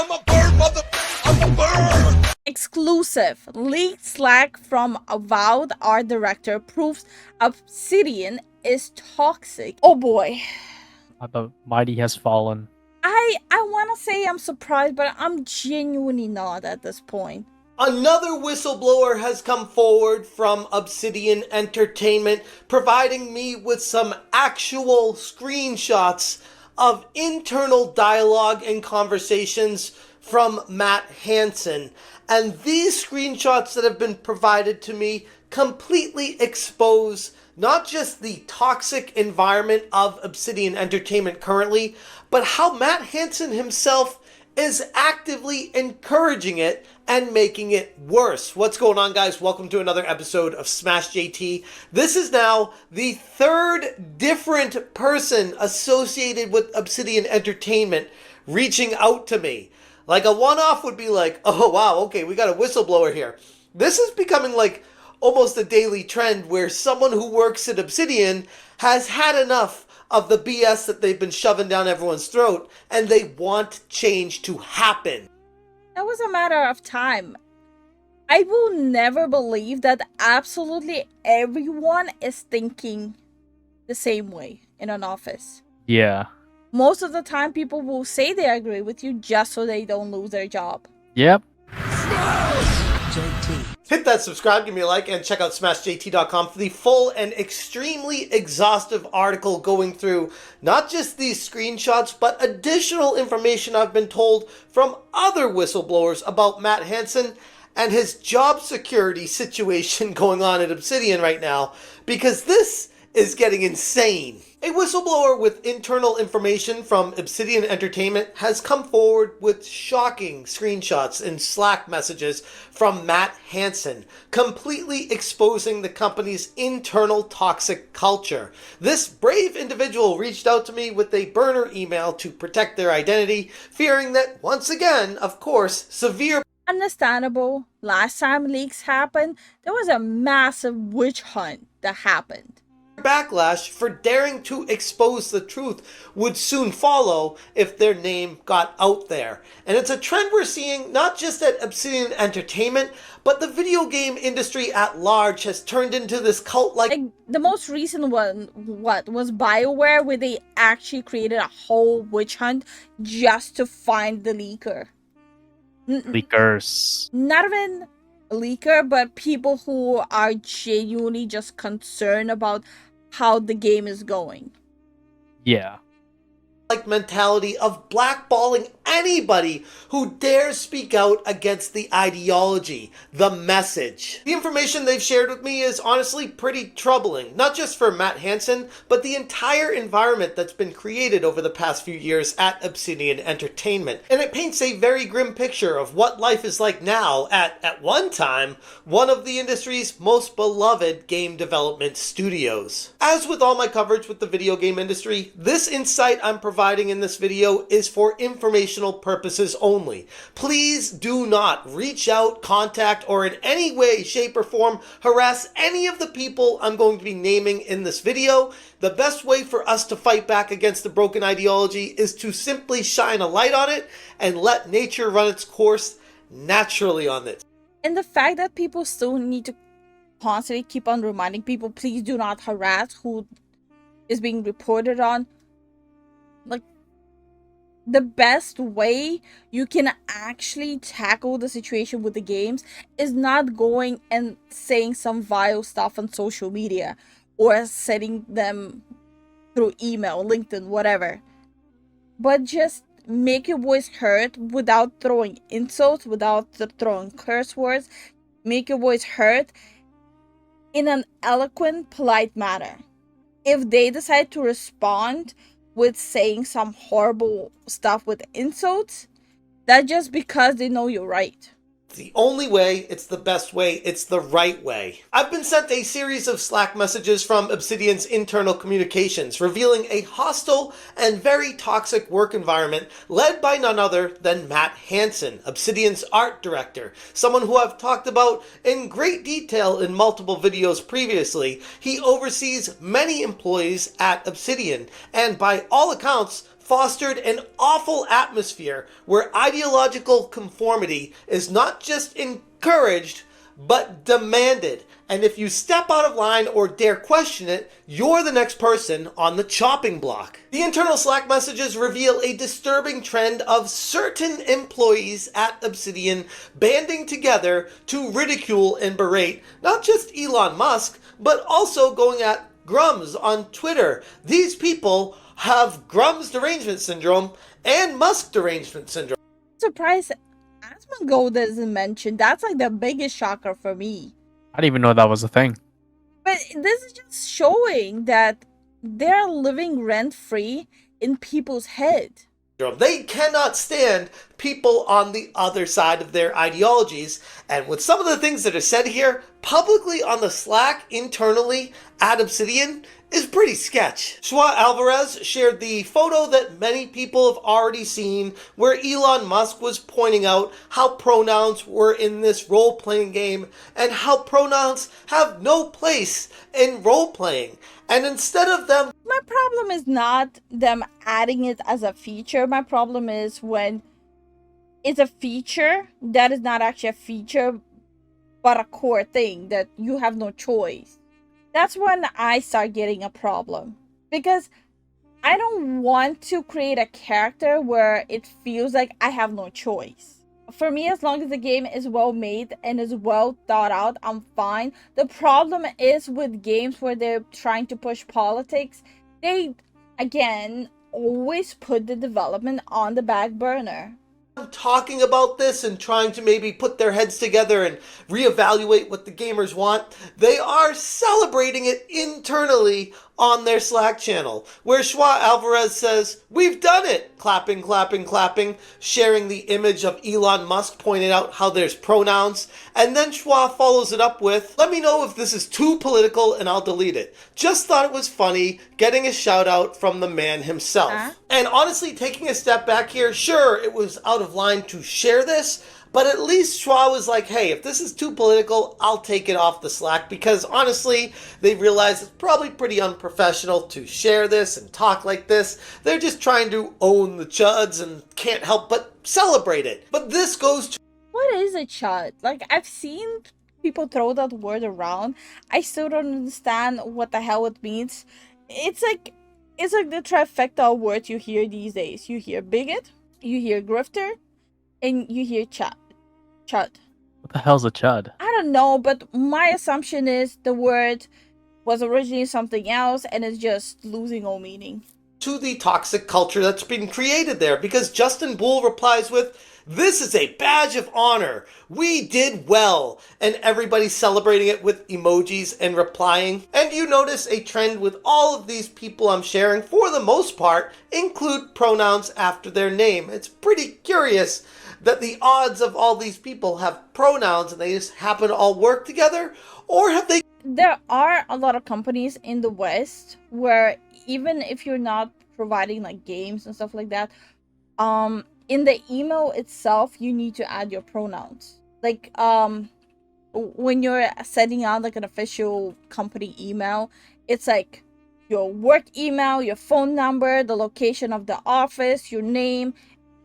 I'm a bird, mother. I'm a bird. Exclusive. Leaked Slack from Avowed art director proves Obsidian is toxic. Oh boy. The mighty has fallen. I want to say I'm surprised, but I'm genuinely not at this point. Another whistleblower has come forward from Obsidian Entertainment, providing me with some actual screenshots of internal dialogue and conversations from Matt Hansen. And these screenshots that have been provided to me completely expose not just the toxic environment of Obsidian Entertainment currently, but how Matt Hansen himself is actively encouraging it and making it worse. What's going on, guys? Welcome to another episode of Smash JT. This is now the third different person associated with Obsidian Entertainment reaching out to me. Like a one-off would be like, oh wow, okay, we got a whistleblower here. This is becoming like almost a daily trend where someone who works at Obsidian has had enough of the BS that they've been shoving down everyone's throat, and they want change to happen. That was a matter of time. I will never believe that absolutely everyone is thinking the same way in an office. Yeah. Most of the time, people will say they agree with you just so they don't lose their job. Yep. Hit that subscribe, give me a like, and check out smashjt.com for the full and extremely exhaustive article going through not just these screenshots, but additional information I've been told from other whistleblowers about Matt Hansen and his job security situation going on at Obsidian right now, because this is getting insane. A whistleblower with internal information from Obsidian Entertainment has come forward with shocking screenshots and Slack messages from Matt Hansen, completely exposing the company's internal toxic culture. This brave individual reached out to me with a burner email to protect their identity, fearing that, once again, of course, severe Understandable. Last time leaks happened, there was a massive witch hunt that happened. backlash for daring to expose the truth would soon follow if their name got out there. And it's a trend we're seeing not just at Obsidian Entertainment, but the video game industry at large has turned into this cult-like... Like, the most recent one, was BioWare, where they actually created a whole witch hunt just to find the leaker. Leakers. Not even a leaker, but people who are genuinely just concerned about how the game is going. Yeah. mentality of blackballing anybody who dares speak out against the ideology, the message. The information they've shared with me is honestly pretty troubling, not just for Matt Hansen, but the entire environment that's been created over the past few years at Obsidian Entertainment. And it paints a very grim picture of what life is like now at one time, one of the industry's most beloved game development studios. As with all my coverage with the video game industry, this insight I'm providing in this video is for informational purposes only. Please do not reach out, contact, or in any way, shape, or form harass any of the people I'm going to be naming in this video. The best way for us to fight back against the broken ideology is to simply shine a light on it and let nature run its course naturally on this. And the fact that people still need to constantly keep on reminding people, please do not harass who is being reported on. Like, the best way you can actually tackle the situation with the games is not going and saying some vile stuff on social media or sending them through email, LinkedIn, whatever. But just make your voice heard without throwing insults, without throwing curse words. Make your voice heard in an eloquent, polite manner. If they decide to respond with saying some horrible stuff with insults, that's just because they know you're right. It's the only way, it's the best way, it's the right way. I've been sent a series of Slack messages from Obsidian's internal communications revealing a hostile and very toxic work environment led by none other than Matt Hansen, Obsidian's art director, someone who I've talked about in great detail in multiple videos previously. He oversees many employees at Obsidian and by all accounts fostered an awful atmosphere where ideological conformity is not just encouraged, but demanded. And if you step out of line or dare question it, you're the next person on the chopping block. The internal Slack messages reveal a disturbing trend of certain employees at Obsidian banding together to ridicule and berate not just Elon Musk, but also going at Grums on Twitter. These people have Grums derangement syndrome and Musk derangement syndrome. Surprised Asmongold isn't mentioned. That's like the biggest shocker for me. I didn't even know that was a thing. But this is just showing that they're living rent-free in people's head. They cannot stand people on the other side of their ideologies. And with some of the things that are said here, publicly on the Slack internally at Obsidian, is pretty sketch. Schwa Alvarez shared the photo that many people have already seen where Elon Musk was pointing out how pronouns were in this role-playing game and how pronouns have no place in role-playing. And instead of them... My problem is not them adding it as a feature. My problem is when it's a feature that is not actually a feature, but a core thing that you have no choice. That's when I start getting a problem. Because I don't want to create a character where it feels like I have no choice. For me, as long as the game is well made and is well thought out, I'm fine. The problem is with games where they're trying to push politics, they, again, always put the development on the back burner. Talking about this and trying to maybe put their heads together and reevaluate what the gamers want, they are celebrating it internally on their Slack channel, where Schwa Alvarez says, "We've done it!" Clapping, clapping, clapping, sharing the image of Elon Musk pointing out how there's pronouns, and then Schwa follows it up with, "Let me know if this is too political and I'll delete it. Just thought it was funny, getting a shout out from the man himself." And honestly, taking a step back here, sure, it was out of line to share this, but at least Schwa was like, hey, if this is too political, I'll take it off the Slack, because honestly, they realize it's probably pretty unprofessional to share this and talk like this. They're just trying to own the chuds and can't help but celebrate it. But this goes to... What is a chud? Like, I've seen people throw that word around. I still don't understand what the hell it means. It's like the trifecta of words you hear these days. You hear bigot, you hear grifter, and you hear chud. What the hell's a chud? I don't know, but my assumption is the word was originally something else and is just losing all meaning. To the toxic culture that's been created there, because Justin Bull replies with, "This is a badge of honor. We did well." And everybody's celebrating it with emojis and replying. And you notice a trend with all of these people I'm sharing, for the most part, include pronouns after their name. It's pretty curious that the odds of all these people have pronouns and they just happen to all work together, or have they... There are a lot of companies in the West where even if you're not providing like games and stuff like that, in the email itself, you need to add your pronouns. Like, when you're sending out like an official company email, it's like your work email, your phone number, the location of the office, your name,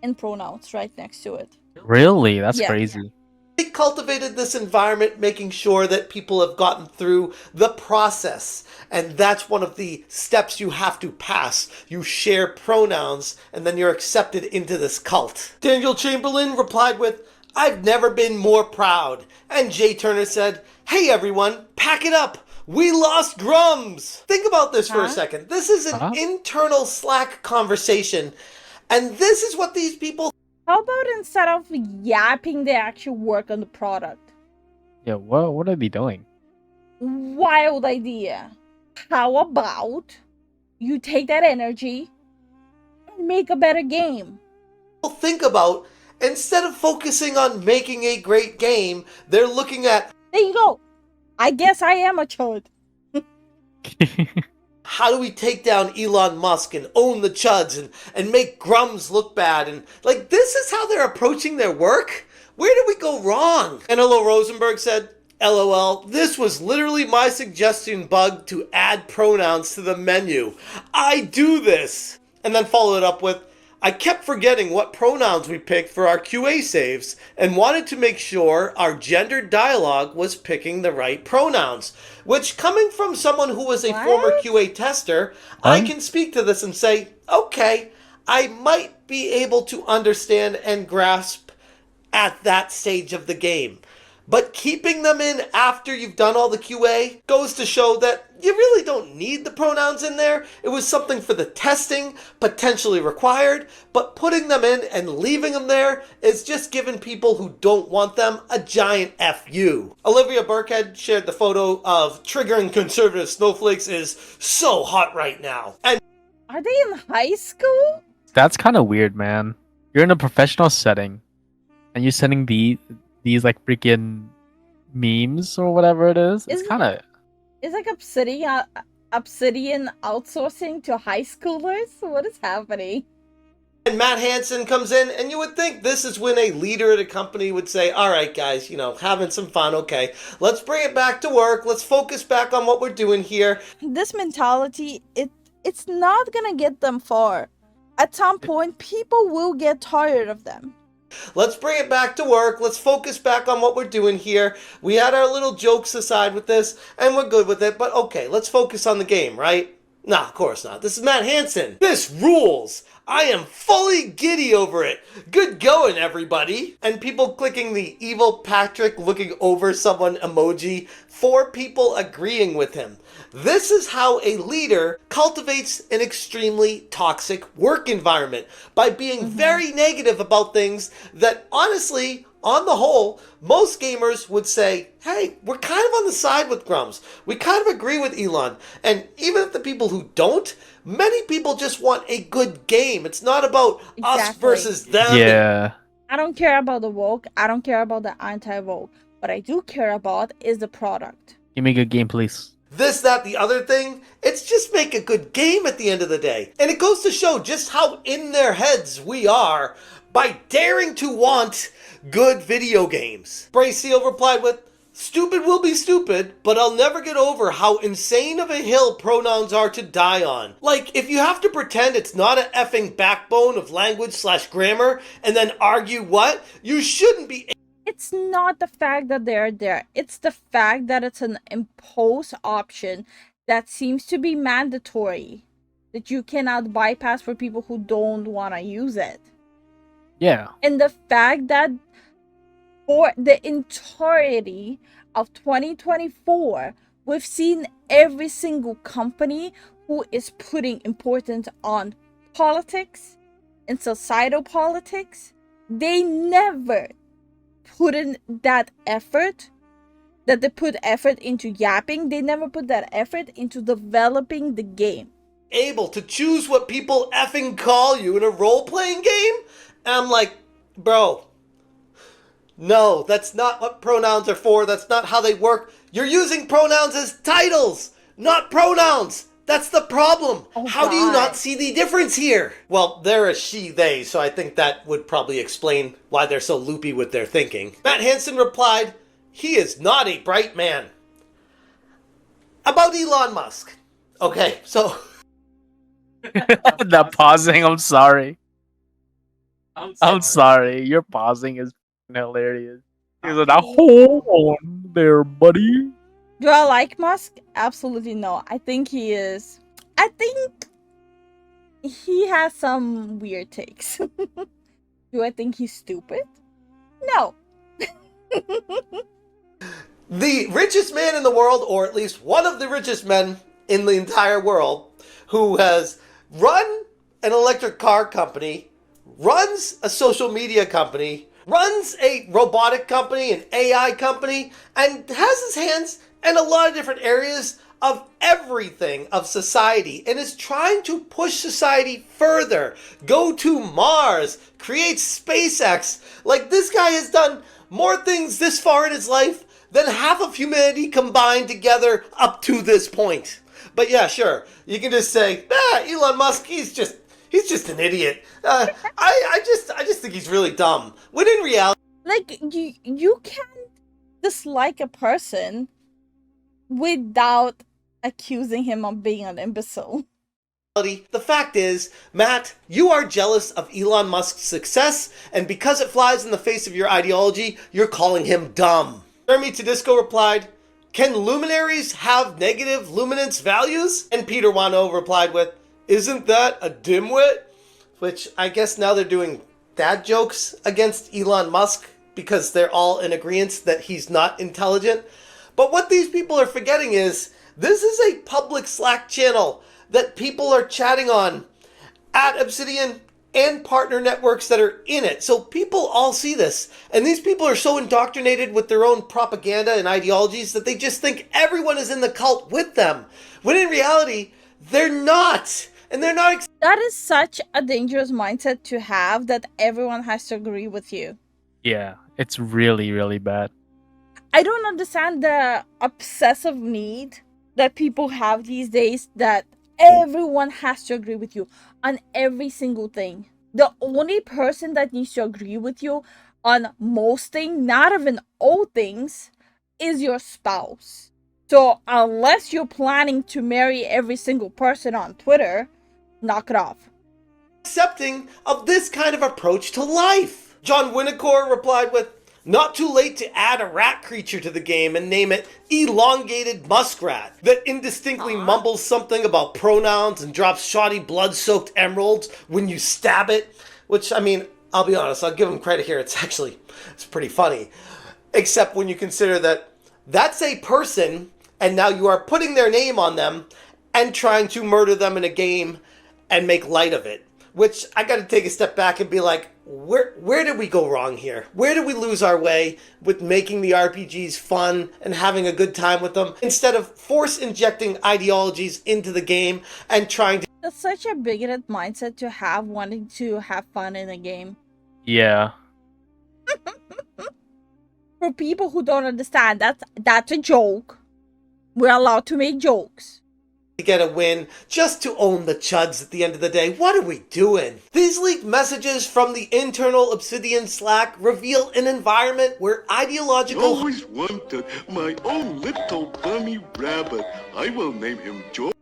and pronouns right next to it. Really? That's Yeah. crazy. They cultivated this environment, making sure that people have gotten through the process. And that's one of the steps you have to pass. You share pronouns, and then you're accepted into this cult. Daniel Chamberlain replied with, "I've never been more proud." And Jay Turner said, "Hey everyone, pack it up. We lost Grums." Think about this for a second. This is an internal Slack conversation. And this is what these people... How about instead of yapping, they actually work on the product? Yeah, what are they doing? Wild idea. How about you take that energy and make a better game? think about, instead of focusing on making a great game, they're looking at... There you go. I guess I am a chud. How do we take down Elon Musk and own the chuds and make Grums look bad? And like, this is how they're approaching their work? Where did we go wrong? Angelo Rosenberg said, LOL, this was literally my suggestion bug to add pronouns to the menu. I do this. And then follow it up with, I kept forgetting what pronouns we picked for our QA saves and wanted to make sure our gendered dialogue was picking the right pronouns. Which, coming from someone who was a former QA tester, I can speak to this and say, okay, I might be able to understand and grasp at that stage of the game. But keeping them in after you've done all the QA goes to show that you really don't need the pronouns in there. It was something for the testing, potentially required, but putting them in and leaving them there is just giving people who don't want them a giant FU. Olivia Burkhead shared the photo of triggering conservative snowflakes is so hot right now. And are they in high school? That's kind of weird, man. You're in a professional setting, and you're sending these like freaking memes or whatever it is. It's kind of... It's like Obsidian outsourcing to high schoolers? What is happening? And Matt Hansen comes in, and you would think this is when a leader at a company would say, all right, guys, having some fun, okay. Let's bring it back to work. Let's focus back on what we're doing here. This mentality, it's not gonna get them far. At some point, people will get tired of them. Let's bring it back to work. Let's focus back on what we're doing here. We had our little jokes aside with this, and we're good with it. But okay, let's focus on the game, right? Nah, of course not. This is Matt Hansen. This rules. I am fully giddy over it. Good going, everybody. And people clicking the evil Patrick looking over someone emoji. 4 people agreeing with him. This is how a leader cultivates an extremely toxic work environment, by being very negative about things that, honestly, on the whole, most gamers would say, hey, we're kind of on the side with Grumps. We kind of agree with Elon. And even if the people who don't, many people just want a good game. It's not about us versus them. Yeah. I don't care about the woke. I don't care about the anti-woke. What I do care about is the product. Give me a good game, please. This, that, the other thing, it's just make a good game at the end of the day. And it goes to show just how in their heads we are by daring to want good video games. Bray Seal replied with, stupid will be stupid, but I'll never get over how insane of a hill pronouns are to die on. Like, if you have to pretend it's not an effing backbone of language/grammar and then argue what, you shouldn't be. It's not the fact that they're there. It's the fact that it's an imposed option that seems to be mandatory, that you cannot bypass for people who don't want to use it. Yeah. And the fact that for the entirety of 2024, we've seen every single company who is putting importance on politics and societal politics, they never put in that effort, that they put effort into yapping. They never put that effort into developing the game. Able to choose what people effing call you in a role-playing game? And I'm like, bro, no, that's not what pronouns are for. That's not how they work. You're using pronouns as titles, not pronouns. That's the problem. How do you not see the difference here? Well, they're a she, they, so I think that would probably explain why they're so loopy with their thinking. Matt Hansen replied, he is not a bright man. About Elon Musk. Okay, so... That pausing, I'm sorry. I'm sorry. Your pausing is hilarious. He's like, hold on there, buddy. Do I like Musk? Absolutely no. I think he has some weird takes. Do I think he's stupid? No. The richest man in the world, or at least one of the richest men in the entire world, who has run an electric car company, runs a social media company, runs a robotic company, an AI company, and has his hands in a lot of different areas of everything of society, and is trying to push society further, go to Mars, create SpaceX. Like, this guy has done more things this far in his life than half of humanity combined together up to this point. But yeah, sure, you can just say, Elon Musk, he's just an idiot. I just think he's really dumb. When in reality, like, you can't dislike a person without accusing him of being an imbecile. The fact is, Matt, you are jealous of Elon Musk's success, and because it flies in the face of your ideology, you're calling him dumb. Jeremy Tedisco replied, "Can luminaries have negative luminance values?" And Peter Wano replied with, "Isn't that a dimwit?" Which I guess now they're doing dad jokes against Elon Musk because they're all in agreement that he's not intelligent. But what these people are forgetting is this is a public Slack channel that people are chatting on at Obsidian and partner networks that are in it. So people all see this. And these people are so indoctrinated with their own propaganda and ideologies that they just think everyone is in the cult with them. When in reality, they're not. And they're not. That is such a dangerous mindset to have, that everyone has to agree with you. Yeah, it's really, really bad. I don't understand the obsessive need that people have these days, that everyone has to agree with you on every single thing. The only person that needs to agree with you on most things, not even all things, is your spouse. So unless you're planning to marry every single person on Twitter, knock it off. Accepting of this kind of approach to life. John Winnicor replied with, "Not too late to add a rat creature to the game and name it Elongated Muskrat that indistinctly mumbles something about pronouns and drops shoddy blood-soaked emeralds when you stab it." Which, I mean, I'll be honest, I'll give him credit here. It's pretty funny. Except when you consider that that's a person and now you are putting their name on them and trying to murder them in a game and make light of it. Which I got to take a step back and be like, where did we go wrong here? Where did we lose our way with making the RPGs fun and having a good time with them instead of force injecting ideologies into the game and trying to... That's such a bigoted mindset to have, wanting to have fun in a game. Yeah. For people who don't understand, that's a joke. We're allowed to make jokes. Get a win just to own the chuds at the end of the day. What are we doing? These leaked messages from the internal Obsidian Slack reveal an environment where ideological... Always wanted my own little bunny rabbit. I will name him George.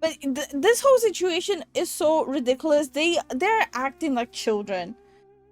But this whole situation is so ridiculous. They're acting like children.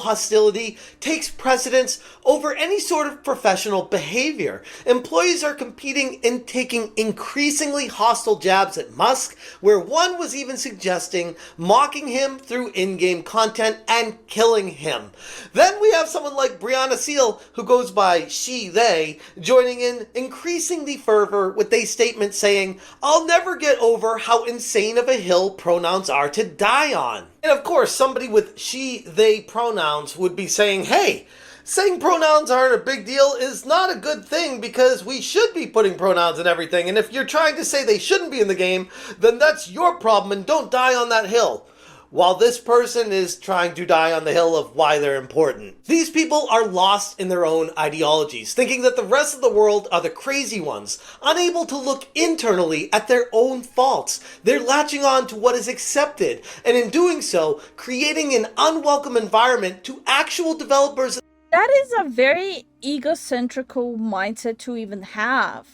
Hostility takes precedence over any sort of professional behavior. Employees are competing and taking increasingly hostile jabs at Musk, where one was even suggesting mocking him through in-game content and killing him. Then we have someone like Brianna Seal, who goes by she, they, joining in, increasing the fervor with a statement saying, "I'll never get over how insane of a hill pronouns are to die on." And of course, somebody with she, they pronouns would be saying, hey, saying pronouns aren't a big deal is not a good thing because we should be putting pronouns in everything. And if you're trying to say they shouldn't be in the game, then that's your problem and don't die on that hill. While this person is trying to die on the hill of why they're important. These people are lost in their own ideologies, thinking that the rest of the world are the crazy ones, unable to look internally at their own faults. They're latching on to what is accepted, and in doing so, creating an unwelcome environment to actual developers. That is a very egocentrical mindset to even have.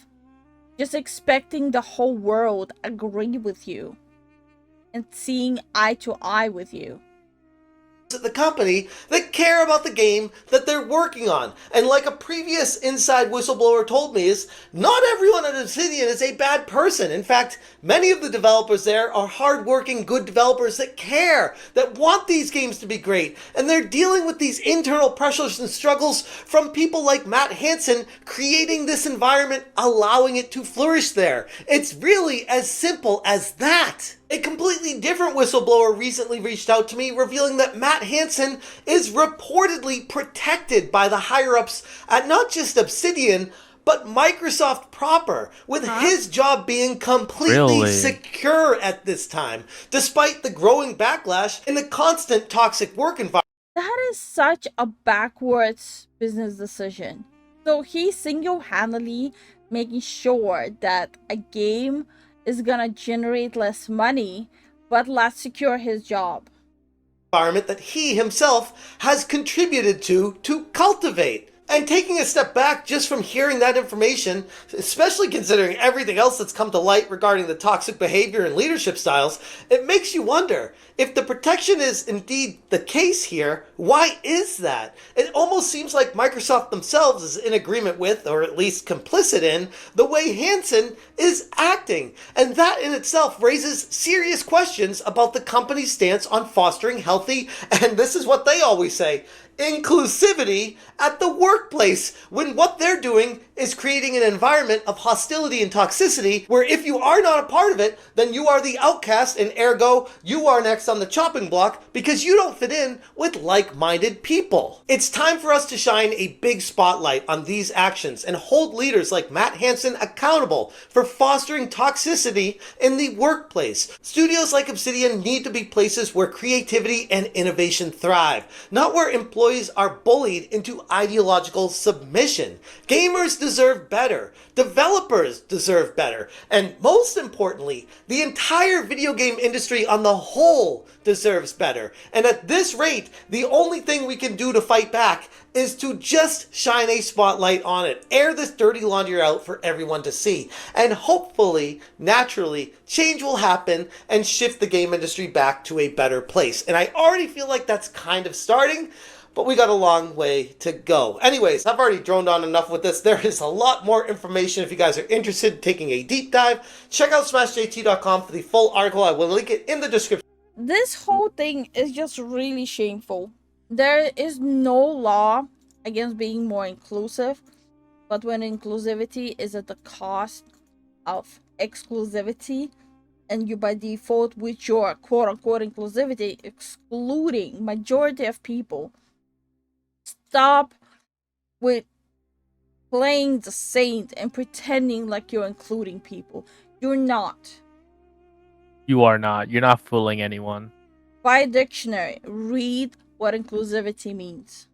Just expecting the whole world agree with you and seeing eye to eye with you. At the company that care about the game that they're working on. And like a previous inside whistleblower told me, is not everyone at Obsidian is a bad person. In fact, many of the developers there are hardworking, good developers that care, that want these games to be great. And they're dealing with these internal pressures and struggles from people like Matt Hansen creating this environment, allowing it to flourish there. It's really as simple as that. A completely different whistleblower recently reached out to me, revealing that Matt Hansen is reportedly protected by the higher-ups at not just Obsidian, but Microsoft proper, with his job being completely secure at this time, despite the growing backlash and the constant toxic work environment. That is such a backwards business decision. So he's single-handedly making sure that a game is gonna generate less money, but less secure his job. Environment that he himself has contributed to cultivate. And taking a step back just from hearing that information, especially considering everything else that's come to light regarding the toxic behavior and leadership styles, it makes you wonder, if the protection is indeed the case here, why is that? It almost seems like Microsoft themselves is in agreement with, or at least complicit in, the way Hansen is acting. And that in itself raises serious questions about the company's stance on fostering healthy, and this is what they always say, inclusivity at the workplace, when what they're doing is creating an environment of hostility and toxicity where if you are not a part of it, then you are the outcast and ergo you are next on the chopping block because you don't fit in with like-minded people. It's time for us to shine a big spotlight on these actions and hold leaders like Matt Hansen accountable for fostering toxicity in the workplace. Studios like Obsidian need to be places where creativity and innovation thrive, not where employees are bullied into ideological submission. Gamers deserve better. Developers deserve better. And most importantly, the entire video game industry on the whole deserves better. And at this rate, the only thing we can do to fight back is to just shine a spotlight on it. Air this dirty laundry out for everyone to see. And hopefully, naturally, change will happen and shift the game industry back to a better place. And I already feel like that's kind of starting, but we got a long way to go. Anyways, I've already droned on enough with this. There is a lot more information if you guys are interested in taking a deep dive. Check out smashjt.com for the full article. I will link it in the description. This whole thing is just really shameful. There is no law against being more inclusive, but when inclusivity is at the cost of exclusivity, and you by default with your quote-unquote inclusivity excluding majority of people, stop with playing the saint and pretending like you're including people. You're not. You are not. You're not fooling anyone. By dictionary, read what inclusivity means.